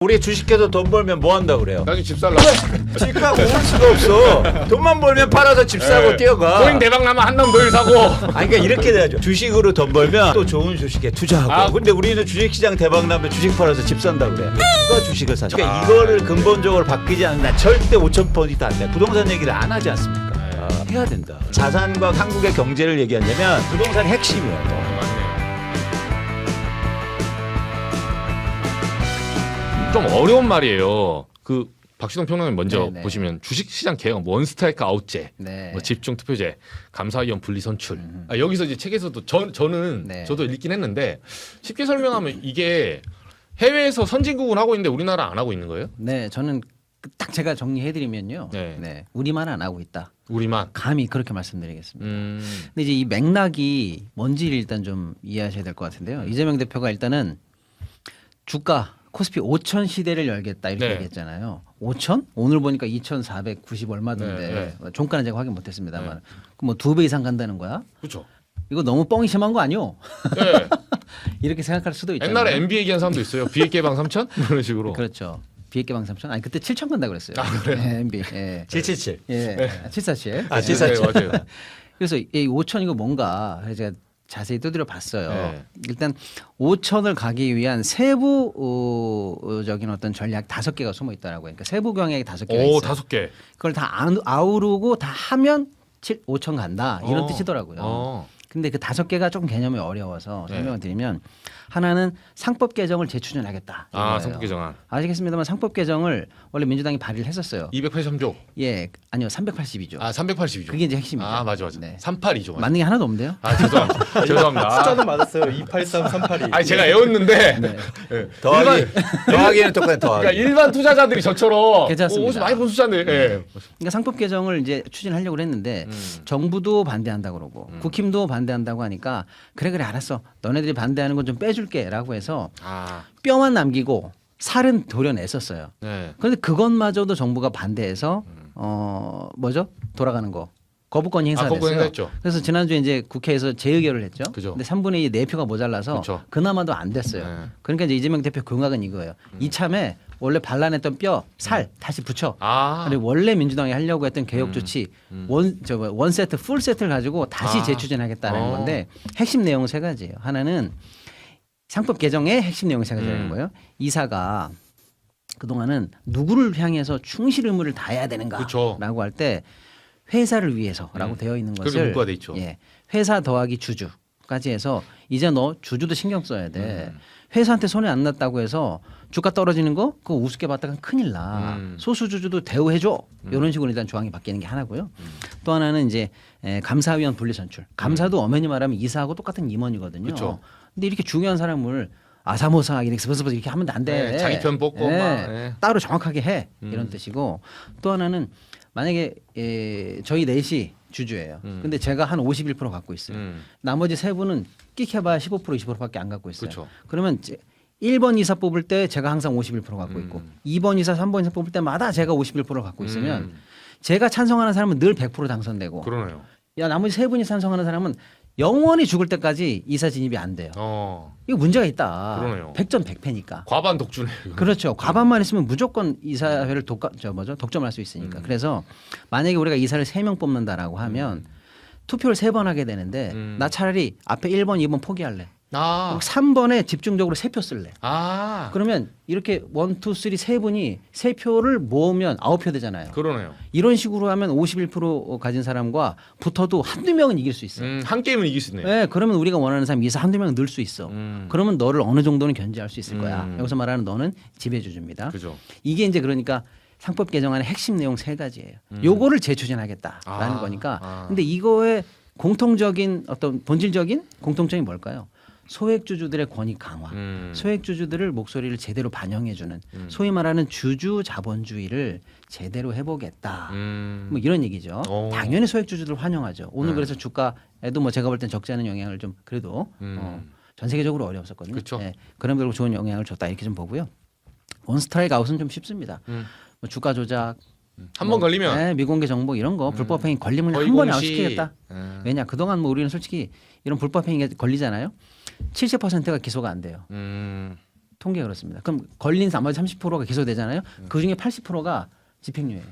우리 주식해서 돈 벌면 뭐 한다 그래요? 나중에 집 살라고. 집값 오를 수가 없어. 돈만 벌면 팔아서 집 사고 뛰어가. 코인 대박 나면 한남도일 사고. 아니 그러니까 이렇게 돼야죠. 주식으로 돈 벌면 또 좋은 주식에 투자하고. 근데 우리는 주식시장 대박 나면 주식 팔아서 집 산다 그래. 누가 주식을 사죠? 그러니까 이거를 근본적으로 바뀌지 않는다. 절대 5,000%도 안 돼. 부동산 얘기를 안 하지 않습니까? 해야 된다. 자산과 한국의 경제를 얘기하려면 부동산이 핵심이에요. 좀 어려운 말이에요. 그 박시동 평론가님 먼저 네네. 보시면 주식시장 개혁, 원 스트라이크 아웃제, 네. 뭐 집중 투표제, 감사위원 분리 선출. 여기서 이제 책에서도 저는 네. 저도 읽긴 했는데 쉽게 설명하면 이게 해외에서 선진국은 하고 있는데 우리나라 안 하고 있는 거예요? 네, 저는 딱 제가 정리해드리면요. 네. 네, 우리만 안 하고 있다. 우리만. 감히 그렇게 말씀드리겠습니다. 음. 근데 이제 이 맥락이 뭔지를 일단 좀 이해하셔야 될 것 같은데요. 이재명 대표가 일단은 주가 코스피 5천 시대를 열겠다 이렇게 네. 얘기했잖아요. 5천? 오늘 보니까 2,490 얼마던데 네, 종가는 제가 확인 못했습니다만 그럼 뭐 2배 이상 간다는 거야? 그렇죠. 이거 너무 뻥이 심한 거 아니오? 네. 이렇게 생각할 수도 있잖아요. 옛날에 MB 얘기한 사람도 있어요. 비핵 개방 3천 이런 식으로. 그렇죠. 비핵 개방 3천? 아니 그때 7천 간다 그랬어요. 아, 그래요? 네, MB. 예. 777. 예. 747. 아, 747. 네, 맞아요. 그래서 이 5천 이거 뭔가 그래서 제가 자세히 두드려 봤어요. 네. 일단 5천을 가기 위한 세부적인 어떤 전략 5개가 숨어 있다라고. 그러니까 세부 경향이 5개가 있어요. 오, 5개. 그걸 다 아우르고 다 하면 5천 간다 이런 뜻이더라고요. 어. 근데 그 5개가 조금 개념이 어려워서 네. 설명을 드리면 하나는 상법 개정을 재추진하겠다. 아, 이거예요. 상법 개정안. 아시겠습니다만 상법 개정을 원래 민주당이 발의를 했었어요. 283조. 예, 아니요 380이죠. 아, 382조. 그게 이제 핵심이죠. 아, 맞아. 네. 382조. 맞는 게 하나도 없는데요. 아, 죄송합니다. 죄송합니다. 숫자는 맞았어요. 283, 382. 아니 제가 애웠는데 네. 더하기는 똑같아. 더하기. 그러니까 일반 투자자들이 저처럼 괜찮습니다. 어디서 많이 본 숫자인데. 예. 그러니까 상법 개정을 이제 추진하려고 했는데 음. 정부도 반대한다 그러고 국힘도 반대한다고 하니까 그래 알았어. 너네들이 반대하는 건 좀 빼줄게라고 해서 아, 뼈만 남기고 살은 도려냈었어요. 네. 그런데 그것마저도 정부가 반대해서 뭐죠? 돌아가는 거. 거부권이 행사됐어요. 거부권 행사했죠. 그래서 지난주에 이제 국회에서 재의결을 했죠. 그죠. 근데 3분의 2 4표가 모자라서 그쵸. 그나마도 안 됐어요. 네. 그러니까 이제 이재명 대표 공약은 이거예요. 이참에 원래 반란했던 뼈, 살 다시 붙여. 아, 그리고 원래 민주당이 하려고 했던 개혁 조치 원 세트, 풀 세트를 가지고 다시 아. 재추진하겠다는 어. 건데 핵심 내용은 3가지예요. 하나는 상법 개정의 핵심 내용이 3가지라는 거예요. 이사가 그동안은 누구를 향해서 충실 의무를 다해야 그쵸. 되는가라고 할 때 회사를 위해서라고 되어 있는 그렇게 것을 문구가 돼 있죠. 예, 회사 더하기 주주까지 해서 이제 너 주주도 신경 써야 돼. 회사한테 손해 안 났다고 해서 주가 떨어지는 거 그거 우습게 봤다가 큰일 나. 소수주주도 대우해줘. 이런 식으로 일단 조항이 바뀌는 게 하나고요. 또 하나는 이제 감사위원 분리 선출. 감사도 엄연히 말하면 이사하고 똑같은 임원이거든요. 그쵸. 근데 이렇게 중요한 사람을 아사모사 이렇게 스버스버스 이렇게 하면 안 돼. 네, 자기 편 뽑고 막, 네. 따로 정확하게 해. 이런 뜻이고 또 하나는 만약에 저희 넷이 주주예요. 근데 제가 한 51% 갖고 있어요. 나머지 3분은 끽해봐야 15% 20%밖에 안 갖고 있어요. 그쵸. 그러면 1번 이사 뽑을 때 제가 항상 51% 갖고 있고 2번 이사 3번 이사 뽑을 때마다 제가 51% 갖고 있으면 제가 찬성하는 사람은 늘 100% 당선되고 그러네요. 야 나머지 3분이 찬성하는 사람은 영원히 죽을 때까지 이사 진입이 안 돼요. 이거 문제가 있다. 그러네요. 100점 100패니까. 과반 독주네. 이거. 그렇죠. 과반만 있으면 무조건 이사회를 독점할 수 있으니까. 그래서 만약에 우리가 이사를 3명 뽑는다라고 하면 투표를 3번 하게 되는데 나 차라리 앞에 1번, 2번 포기할래. 아, 3번에 집중적으로 3표 쓸래. 아, 그러면 이렇게 1, 2, 3 3분이 3표를 모으면 9표 되잖아요. 그러네요. 이런 식으로 하면 51% 가진 사람과 붙어도 한두 명은 이길 수 있어요. 한 게임은 이길 수 있네요. 네, 그러면 우리가 원하는 사람 이사 한두 명은 늘 수 있어. 그러면 너를 어느 정도는 견제할 수 있을 거야. 여기서 말하는 너는 지배주주입니다. 그죠. 이게 이제 그러니까 상법 개정안의 핵심 내용 3가지예요. 요거를 재추진하겠다라는 거니까. 근데 이거의 공통적인 어떤 본질적인 공통점이 뭘까요? 소액주주들의 권익 강화, 소액주주들을 목소리를 제대로 반영해주는 소위 말하는 주주 자본주의를 제대로 해보겠다. 뭐 이런 얘기죠. 오. 당연히 소액주주들 환영하죠. 오늘 그래서 주가에도 뭐 제가 볼 땐 적지 않은 영향을 좀 그래도 전 세계적으로 어려웠었거든요. 그쵸. 그럼에도 좋은 영향을 줬다 이렇게 좀 보고요. 원스트라이크 아웃은 좀 쉽습니다. 뭐 주가 조작, 한 번 걸리면 네, 미공개 정보 이런 거 불법행위 걸리면 한 거의 번에 공시. 아웃시키겠다. 왜냐 그동안 뭐 우리는 솔직히 이런 불법행위가 걸리잖아요. 70%가 기소가 안 돼요. 통계가 그렇습니다. 그럼 걸린 나머지 30%가 기소되잖아요. 그 중에 80%가 집행유예예요.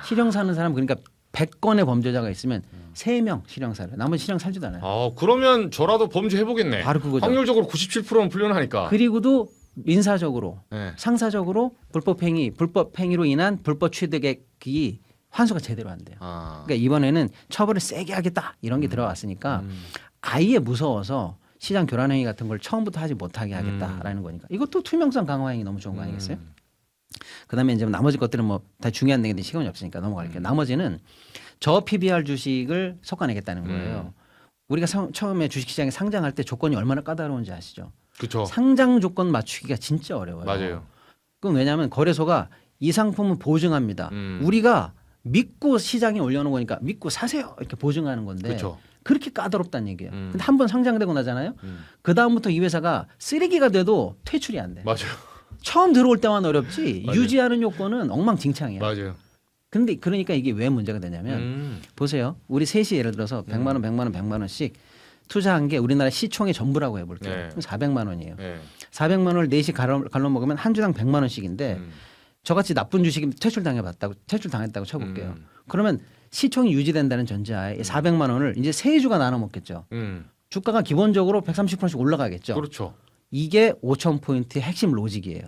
실형 사는 사람 그러니까 100건의 범죄자가 있으면 3명 실형 살아요. 나머지 실형 살지도 않아요. 그러면 저라도 범죄 해보겠네. 바로 그거죠. 확률적으로 97%는 풀려나니까. 그리고도 민사적으로 네. 상사적으로 불법 행위로 인한 불법 취득액이 환수가 제대로 안 돼요. 그러니까 이번에는 처벌을 세게 하겠다 이런 게 들어왔으니까 아예 무서워서 시장 교란 행위 같은 걸 처음부터 하지 못하게 하겠다라는 거니까 이것도 투명성 강화 행위 너무 좋은 거 아니겠어요? 그다음에 이제 나머지 것들은 뭐 다 중요한 얘기인데 시간이 없으니까 넘어갈게요. 나머지는 저 PBR 주식을 솎아내겠다는 거예요. 우리가 처음에 주식시장에 상장할 때 조건이 얼마나 까다로운지 아시죠? 그렇죠. 상장 조건 맞추기가 진짜 어려워요. 맞아요. 그럼 왜냐하면 거래소가 이 상품은 보증합니다. 우리가 믿고 시장에 올려놓은 거니까 믿고 사세요 이렇게 보증하는 건데 그렇죠. 그렇게 까다롭다는 얘기예요. 근데 한 번 상장되고 나잖아요. 그 다음부터 이 회사가 쓰레기가 돼도 퇴출이 안 돼. 맞아요. 처음 들어올 때만 어렵지 맞아요. 유지하는 요건은 엉망진창이야. 맞아요. 근데 그러니까 이게 왜 문제가 되냐면 보세요. 우리 셋이 예를 들어서 100만 원, 100만 원, 100만 원씩 투자한 게 우리나라 시총의 전부라고 해볼게요. 네. 그럼 400만 원이에요. 네. 400만 원을 넷이 갈로 먹으면 한 주당 100만 원씩인데 저같이 나쁜 주식이 퇴출당했다고 쳐볼게요. 그러면 시총이 유지된다는 전제하에 400만 원을 이제 세 주가 나눠 먹겠죠. 주가가 기본적으로 130%씩 올라가겠죠. 그렇죠. 이게 5,000포인트의 핵심 로직이에요.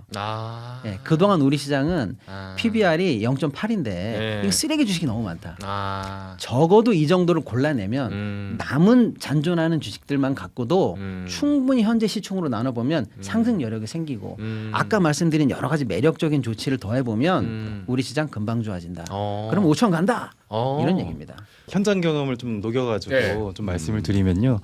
예, 그동안 우리 시장은 PBR이 0.8인데 네. 이거 쓰레기 주식이 너무 많다. 적어도 이 정도를 골라내면 남은 잔존하는 주식들만 갖고도 충분히 현재 시총으로 나눠보면 상승 여력이 생기고 아까 말씀드린 여러 가지 매력적인 조치를 더해보면 우리 시장 금방 좋아진다. 그럼 5천 간다. 이런 얘기입니다. 현장 경험을 좀 녹여가지고 네. 좀 말씀을 드리면요.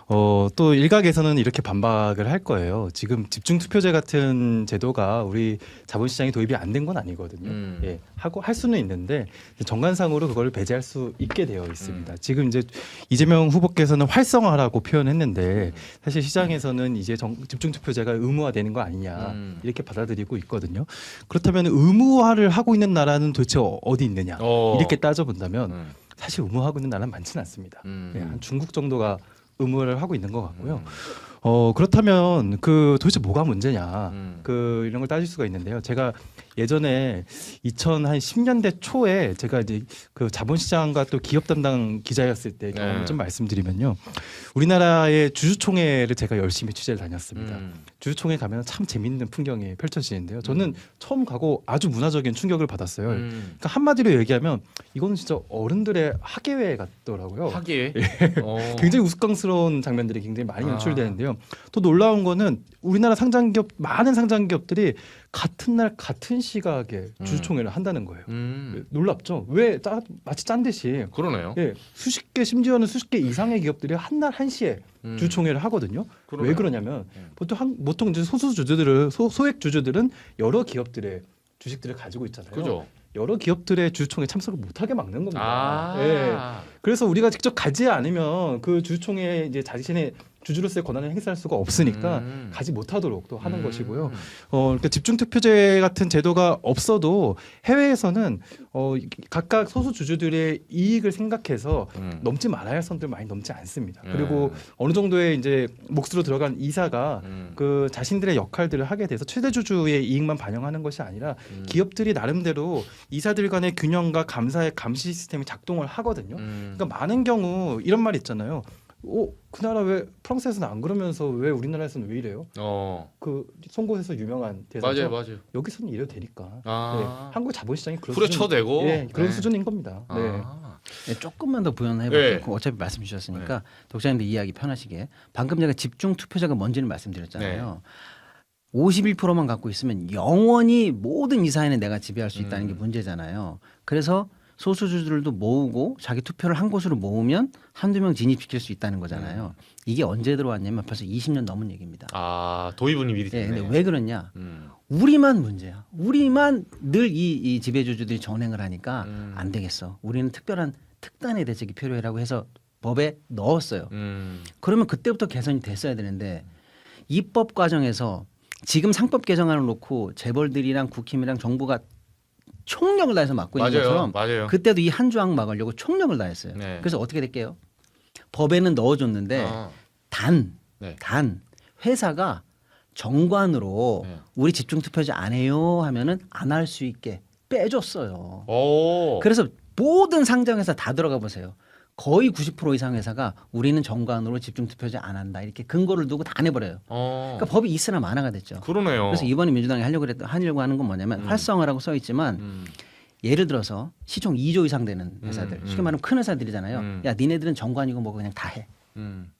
또 일각에서는 이렇게 반박을 할 거예요. 지금 집중 투표제 같은 제도가 우리 자본시장에 도입이 안 된 건 아니거든요. 예, 하고 할 수는 있는데 정관상으로 그걸 배제할 수 있게 되어 있습니다. 지금 이제 이재명 후보께서는 활성화라고 표현했는데 사실 시장에서는 이제 집중 투표제가 의무화되는 거 아니냐 이렇게 받아들이고 있거든요. 그렇다면 의무화를 하고 있는 나라는 도대체 어디 있느냐 이렇게 따져본다면 사실 의무화하고 있는 나라는 많지는 않습니다. 예, 한 중국 정도가 의무화를 하고 있는 것 같고요. 그렇다면 그 도대체 뭐가 문제냐 그 이런 걸 따질 수가 있는데요. 제가 예전에 2010년대 초에 제가 이제 그 자본시장과 또 기업 담당 기자였을 때 경험을 좀 말씀드리면요. 우리나라의 주주총회를 제가 열심히 취재를 다녔습니다. 주주총회 가면 참 재밌는 풍경이 펼쳐지는데요. 저는 처음 가고 아주 문화적인 충격을 받았어요. 그러니까 한마디로 얘기하면 이거는 진짜 어른들의 학예회 같더라고요. 하기에. 굉장히 우스꽝스러운 장면들이 굉장히 많이 연출되는데요. 또 놀라운 거는 우리나라 상장기업 많은 상장기업들이 같은 날 같은 시각에 주주총회를 한다는 거예요. 놀랍죠? 왜 마치 짠 듯이. 그러네요. 예, 수십 개 심지어는 수십 개 이상의 기업들이 한 날 1시에 주주총회를 하거든요. 그러네요. 왜 그러냐면 보통 이제 소액 주주들은 여러 기업들의 주식들을 가지고 있잖아요. 그죠. 여러 기업들의 주주총회 참석을 못하게 막는 겁니다. 예. 그래서 우리가 직접 가지 않으면 그 주주총회에 이제 자신의 주주로서의 권한을 행사할 수가 없으니까 가지 못하도록 또 하는 것이고요. 그러니까 집중투표제 같은 제도가 없어도 해외에서는 각각 소수 주주들의 이익을 생각해서 넘지 말아야 할 선들 많이 넘지 않습니다. 그리고 어느 정도의 이제 몫으로 들어간 이사가 그 자신들의 역할들을 하게 돼서 최대 주주의 이익만 반영하는 것이 아니라 기업들이 나름대로 이사들 간의 균형과 감시 시스템이 작동을 하거든요. 그러니까 많은 경우 이런 말 있잖아요. 그 나라 왜 프랑스에서는 안 그러면서 왜 우리나라에서는 왜 이래요? 그 송곳에서 유명한 대사죠. 맞아요. 여기서는 이래도 되니까. 네. 한국 자본시장이 그런 후려쳐대고. 그런 수준인 겁니다. 네, 조금만 더 부연해볼게요. 어차피 말씀 주셨으니까 독자님들 이해하기 편하시게. 방금 제가 집중 투표자가 뭔지는 말씀드렸잖아요. 51%만 갖고 있으면 영원히 모든 이사회는 내가 지배할 수 있다는 게 문제잖아요. 그래서 소수주들도 모으고 자기 투표를 한 곳으로 모으면 한두 명 진입시킬 수 있다는 거잖아요. 이게 언제 들어왔냐면 벌써 20년 넘은 얘기입니다. 도입은 미리 됐네. 근데 왜 그러냐? 우리만 문제야. 우리만 늘 이 지배주주들이 전행을 하니까 안 되겠어. 우리는 특단의 대책이 필요해라고 해서 법에 넣었어요. 그러면 그때부터 개선이 됐어야 되는데 입법 과정에서 지금 상법 개정안을 놓고 재벌들이랑 국힘이랑 정부가 총력을 다해서 막고 있는 것처럼 그때도 이 한 조항 막으려고 총력을 다했어요. 그래서 어떻게 될게요? 법에는 넣어줬는데 단 회사가 정관으로 네. 우리 집중투표제 안 해요 하면은 안 할 수 있게 빼줬어요. 오. 그래서 모든 상장 회사 다 들어가 보세요. 거의 90% 이상 회사가 우리는 정관으로 집중투표제 안 한다 이렇게 근거를 두고 다 안 해버려요. 그러니까 법이 있으나 마나가 됐죠. 그러네요. 그래서 이번에 민주당이 하려고 하는 건 뭐냐면 활성화라고 써 있지만 예를 들어서 시총 2조 이상 되는 회사들 쉽게 말하면 큰 회사들이잖아요. 야 니네들은 정관이고 뭐고 그냥 다 해.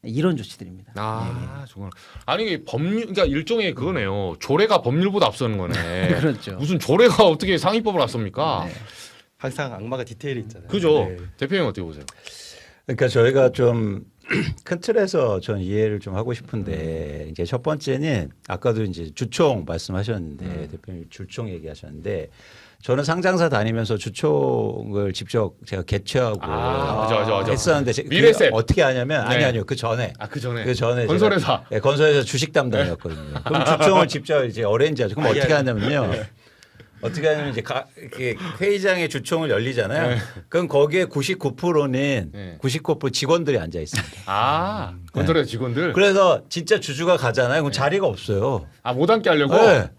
이런 조치들입니다. 아, 정말. 아니 이게 법률, 그러니까 일종의 그거네요. 조례가 법률보다 앞서는 거네. 그렇죠. 무슨 조례가 어떻게 상위법을 앞섭니까? 네. 항상 악마가 디테일이 있잖아요. 그죠. 네. 대표님 어떻게 보세요? 그러니까 저희가 좀 큰 틀에서 전 이해를 좀 하고 싶은데 이제 첫 번째는 아까도 이제 주총 말씀하셨는데 대표님 주총 얘기하셨는데 저는 상장사 다니면서 주총을 직접 제가 개최하고 그죠. 했었는데 미래셋. 어떻게 하냐면 네. 아니요 그 전에 그 전에 건설회사 네, 건설회사 주식 담당이었거든요. 그럼 주총을 직접 이제 어레인지하죠. 그럼 어떻게 하냐면요. 어떻게 하냐면 이제 이렇게 회의장에 주총을 열리잖아요. 그럼 거기에 99%는 99% 직원들이 앉아 있습니다. 건설회사 직원들. 그래서 진짜 주주가 가잖아요. 그럼 자리가 없어요. 못 앉게 하려고. 네.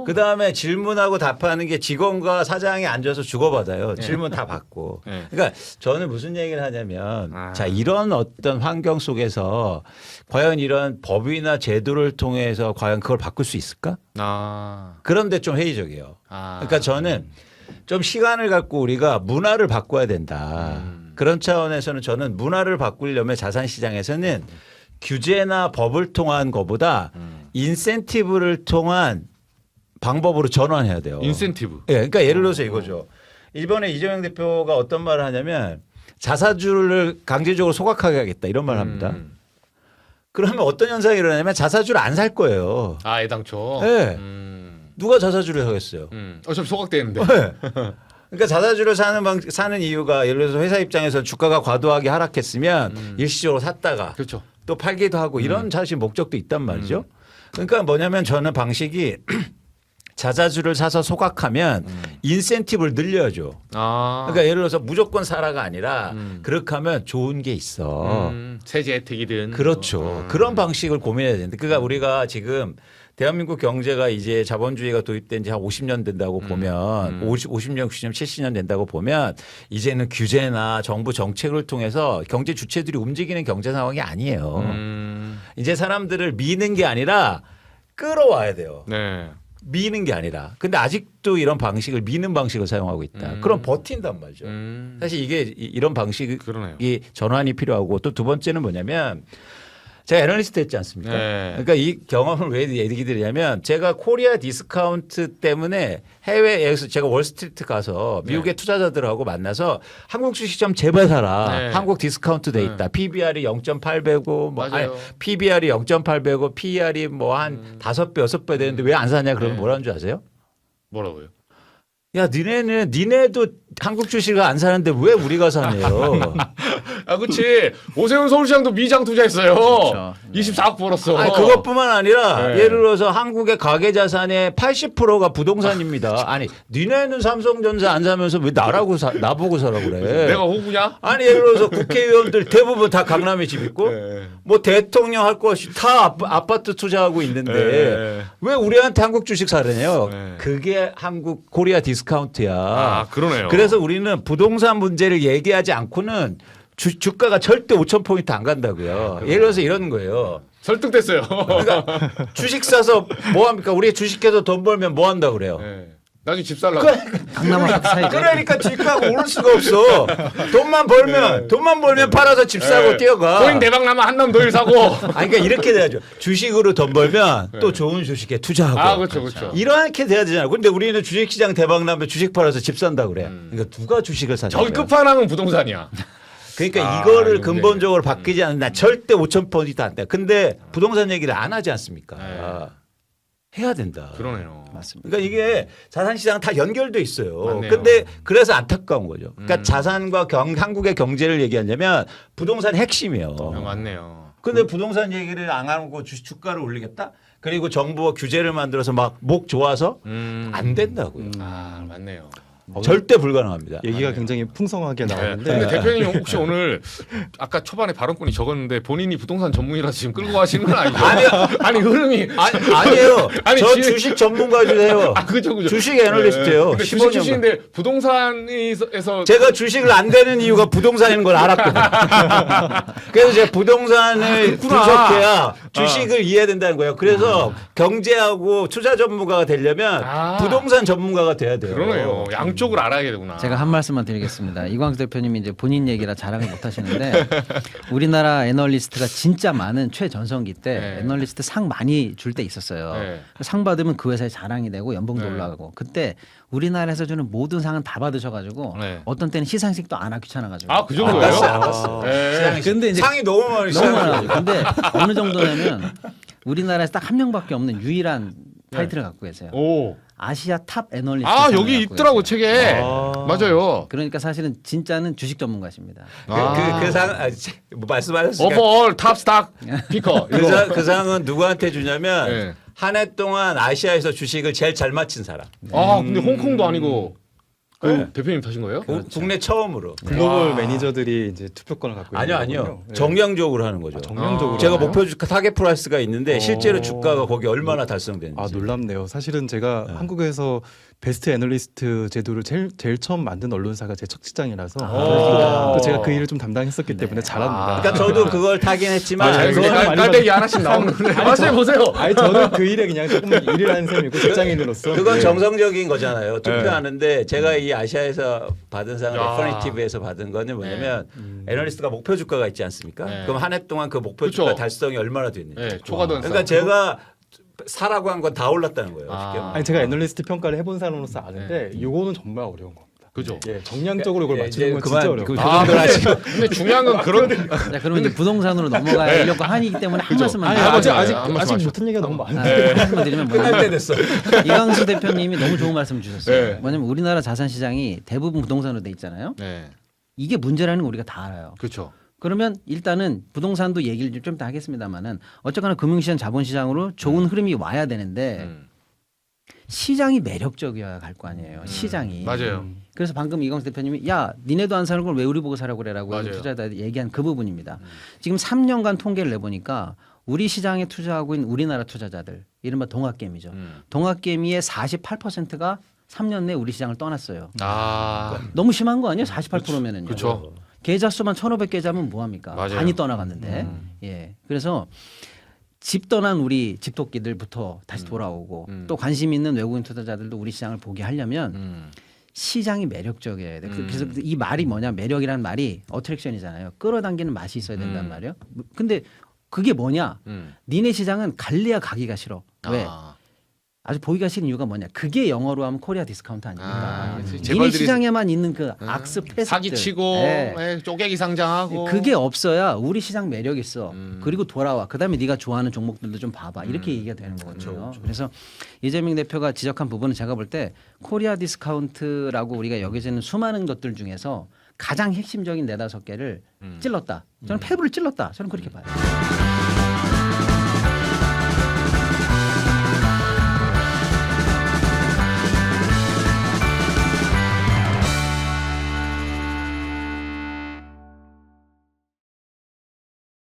그 다음에 질문하고 답하는 게 직원과 사장이 앉아서 주고받아요. 질문 다 받고. 그러니까 저는 무슨 얘기를 하냐면 자 이런 어떤 환경 속에서 과연 이런 법이나 제도를 통해서 과연 그걸 바꿀 수 있을까? 그런데 좀 회의적이에요. 그러니까 저는 좀 시간을 갖고 우리가 문화를 바꿔야 된다. 그런 차원에서는 저는 문화를 바꾸려면 자산시장에서는 규제나 법을 통한 것보다 인센티브를 통한 방법으로 전환해야 돼요. 인센티브. 예, 그러니까 예를 들어서 이거죠. 이번에 이재명 대표가 어떤 말을 하냐면 자사주를 강제적으로 소각하게 하겠다 이런 말을 합니다. 그러면 어떤 현상이 일어나냐면 자사주를 안 살 거예요. 애당초. 네. 누가 자사주를 사겠어요? 어차피 소각되는데. 네. 그러니까 자사주를 사는 이유가 예를 들어서 회사 입장에서 주가가 과도하게 하락했으면 일시적으로 샀다가 그렇죠. 또 팔기도 하고 이런 사실 목적도 있단 말이죠. 그러니까 뭐냐면 저는 방식이 자사주를 사서 소각하면 인센티브를 늘려야죠. 그러니까 예를 들어서 무조건 사라가 아니라 그렇게 하면 좋은 게 있어. 세제 혜택이든. 그렇죠. 그런 방식을 고민해야 되는데 그러니까 우리가 지금 대한민국 경제가 이제 자본주의가 도입된 지 한 50년 된다고 보면 50년, 60년, 70년 된다고 보면 이제는 규제나 정부 정책을 통해서 경제 주체들이 움직이는 경제 상황이 아니에요. 이제 사람들을 미는 게 아니라 끌어와야 돼요. 네. 미는 게 아니라. 근데 아직도 이런 방식을 미는 방식을 사용하고 있다. 그럼 버틴단 말이죠. 사실 이게 이런 방식이 그러네요. 전환이 필요하고 또 두 번째는 뭐냐면 제가 애널리스트 했지 않습니까? 네. 그러니까 이 경험을 왜 얘기 드리냐면 제가 코리아 디스카운트 때문에 해외에서 제가 월스트리트 가서 미국의 투자자들하고 만나서 한국 주식 좀 제발 사라. 네. 한국 디스카운트 돼 있다. PBR이 0.8배고 뭐 맞아요. PBR이 0.8배고 PER이 뭐 한 5배, 6배 되는데 왜 안 사냐 그러면 뭐라는 줄 아세요? 뭐라고요? 야, 니네도 한국 주식을 안 사는데 왜 우리가 사네요? 그렇지. 오세훈 서울시장도 미장 투자했어요. 그렇죠. 24억 벌었어. 아니, 그것뿐만 아니라 네. 예를 들어서 한국의 가계 자산의 80%가 부동산입니다. 아니, 니네는 삼성전자 안 사면서 왜 나보고 사라고 그래? 내가 호구냐? 아니, 예를 들어서 국회의원들 대부분 다 강남에 집 있고 뭐 대통령 할 것이 다 아파트 투자하고 있는데 왜 우리한테 한국 주식 사려냐요? 그게 한국 코리아 디스카운트야. 그러네요. 그래서 우리는 부동산 문제를 얘기하지 않고는 주가가 절대 5,000포인트 안 간다고요. 예를 들어서 이런 거예요. 설득됐어요. 그러니까 주식 사서 뭐 합니까? 우리 주식해서 돈 벌면 뭐 한다고 그래요? 나중에 집 살라고. 강남 아파트 사이죠. 그러니까 주가가 오를 수가 없어. 돈만 벌면 팔아서 집 사고 뛰어가. 코인 대박 나면 한남 더일 사고. 아니 그러니까 이렇게 돼야죠. 주식으로 돈 벌면 또 좋은 주식에 투자하고. 그렇죠. 이렇게 돼야 되잖아요. 근데 우리는 주식시장 대박 나면 주식 팔아서 집 산다 그래. 그러니까 누가 주식을 사냐? 저기 끝판왕은 부동산이야. 그러니까 이거를 이거 근본적으로 바뀌지 않는 나 절대 5,000%도 안 돼. 근데 부동산 얘기를 안 하지 않습니까? 해야 된다. 그러네요. 맞습니다. 그러니까 이게 자산시장 다 연결돼 있어요. 맞네요. 근데 그래서 안타까운 거죠. 그러니까 자산과 한국의 경제를 얘기하려면 부동산 핵심이에요. 맞네요. 근데 부동산 얘기를 안 하고 주가를 올리겠다? 그리고 정부가 규제를 만들어서 막 목 좋아서 안 된다고요. 맞네요. 절대 불가능합니다. 얘기가 굉장히 풍성하게 네. 나오는데 근데 대표님 혹시 오늘 아까 초반에 발언권이 적었는데 본인이 부동산 전문이라서 지금 끌고 가시는 건 아니죠? 아니 흐름이 아니에요. 아니, 저 지금- 주식 전문가주세요. 그죠. 주식 애널리스트예요. 근데 15년 주식 주식인데 부동산에서 제가 주식을 안 되는 이유가 부동산인 걸 알았거든요. 그래서 제가 부동산을 그렇구나. 분석해야 주식을 이해해야 된다는 거예요. 그래서 경제하고 투자 전문가가 되려면 부동산 전문가가 돼야 돼요. 그러네요. 양쪽을 알아야 되구나. 제가 한 말씀만 드리겠습니다. 이광수 대표님이 이제 본인 얘기라 자랑을 못 하시는데 우리나라 애널리스트가 진짜 많은 최전성기 때 네. 애널리스트 상 많이 줄 때 있었어요. 네. 상 받으면 그 회사에 자랑이 되고 연봉도 네. 올라가고 그때 우리나라에서 주는 모든 상은 다 받으셔가지고 네. 어떤 때는 시상식도 안 하기 귀찮아가지고 그 정도예요? 아팠어요. 네. 근데 이제 상이 너무 많이 너무 많아가지고 근데 어느 정도냐면 우리나라에서 딱 한 명밖에 없는 유일한 타이틀을 갖고 계세요. 오. 아시아 탑 애널리스트. 여기 있더라고 책에. 맞아요. 그러니까 사실은 진짜는 주식 전문가십니다. 그 상 말씀하셨으니까 오버올 탑 스탁 피커. 그 상은 누구한테 주냐면 네. 한 해 동안 아시아에서 주식을 제일 잘 맞힌 사람. 근데 홍콩도 아니고 네. 대표님 타신 거예요? 국내 처음으로. 글로벌 와. 매니저들이 이제 투표권을 갖고 있는 아니요. 거군요. 네. 정량적으로 하는 거죠. 정량적으로 제가 하나요? 목표 주가 타겟 프라이스가 있는데 실제로 주가가 거기 얼마나 달성되는지. 놀랍네요. 사실은 제가 한국에서 베스트 애널리스트 제도를 제일 처음 만든 언론사가 제 첫 직장이라서 또 제가 그 일을 좀 담당했었기 때문에 잘합니다. 그러니까 저도 그걸 타긴 했지만 그건 깔때기 하나씩 나오는데 맞아요 보세요. 아니 저는 그 일에 그냥 조금 일을 하는 셈이고 직장인으로서 그건 네. 정성적인 거잖아요. 투표하는데 제가 이 아시아에서 받은 상을 FNTV에서 받은 거는 뭐냐면 애널리스트가 목표 주가가 있지 않습니까? 네. 그럼 한 해 동안 그 목표 그쵸. 주가 달성이 얼마나 됐는지. 네, 초과된 그러니까 제가 사라고 한 건 다 올랐다는 거예요. 쉽게 말하면. 아니 제가 애널리스트 평가를 해본 사람으로서 아는데 이거는 정말 어려운 겁니다. 그죠. 예, 정량적으로 그걸 맞추는 건 그만 진짜 어려워요. 그 정도는 하시고. 근데 중요한 건 그런 자, 그러면 이제 부동산으로 넘어가려고 하기 때문에 한 말씀만 아니 드리면 아직 못한 얘기가 너무 많은데. 한 말씀만 드리면 끝날 때 뭐냐면 됐어. 이광수 대표님이 너무 좋은 말씀 주셨어요. 네. 뭐냐면 우리나라 자산 시장이 대부분 부동산으로 돼 있잖아요. 네, 이게 문제라는 거 우리가 다 알아요. 그렇죠. 그러면 일단은 부동산도 얘기를 좀 이따 하겠습니다만은 어쨌거나 금융시장 자본시장으로 좋은 흐름이 와야 되는데 시장이 매력적이어야 갈 거 아니에요. 시장이. 맞아요. 그래서 방금 이광수 대표님이 야 니네도 안 사는 걸 왜 우리 보고 사라고 그래라고 맞아요. 투자자들이 얘기한 그 부분입니다. 지금 3년간 통계를 내보니까 우리 시장에 투자하고 있는 우리나라 투자자들 이른바 동학개미죠. 동학개미의 48%가 3년 내 우리 시장을 떠났어요. 너무 심한 거 아니에요? 48%면은요. 그렇죠. 계좌 수만 1,500계좌면 뭐 합니까? 맞아요. 반이 떠나갔는데. 예. 그래서 집 떠난 우리 집토끼들부터 다시 돌아오고 또 관심 있는 외국인 투자자들도 우리 시장을 보게 하려면 시장이 매력적이어야 돼. 그래서 이 말이 뭐냐? 매력이라는 말이 어트랙션이잖아요. 끌어당기는 맛이 있어야 된단 말이에요. 근데 그게 뭐냐? 니네 시장은 갈래야 가기가 싫어. 왜? 아주 보기가 싫은 이유가 뭐냐? 그게 영어로 하면 코리아 디스카운트 아닙니까? 니네 재벌들이 시장에만 있는 그 악스 패스 사기치고 쪼개기 상장하고 그게 없어야 우리 시장 매력 있어. 그리고 돌아와. 그다음에 네가 좋아하는 종목들도 좀 봐봐. 이렇게 얘기가 되는 거거든요. 그래서 이재명 대표가 지적한 부분은 제가 볼 때 코리아 디스카운트라고 우리가 여겨지는 수많은 것들 중에서 가장 핵심적인 4-5개를 찔렀다. 저는 폐부를 찔렀다. 저는 그렇게 봐요.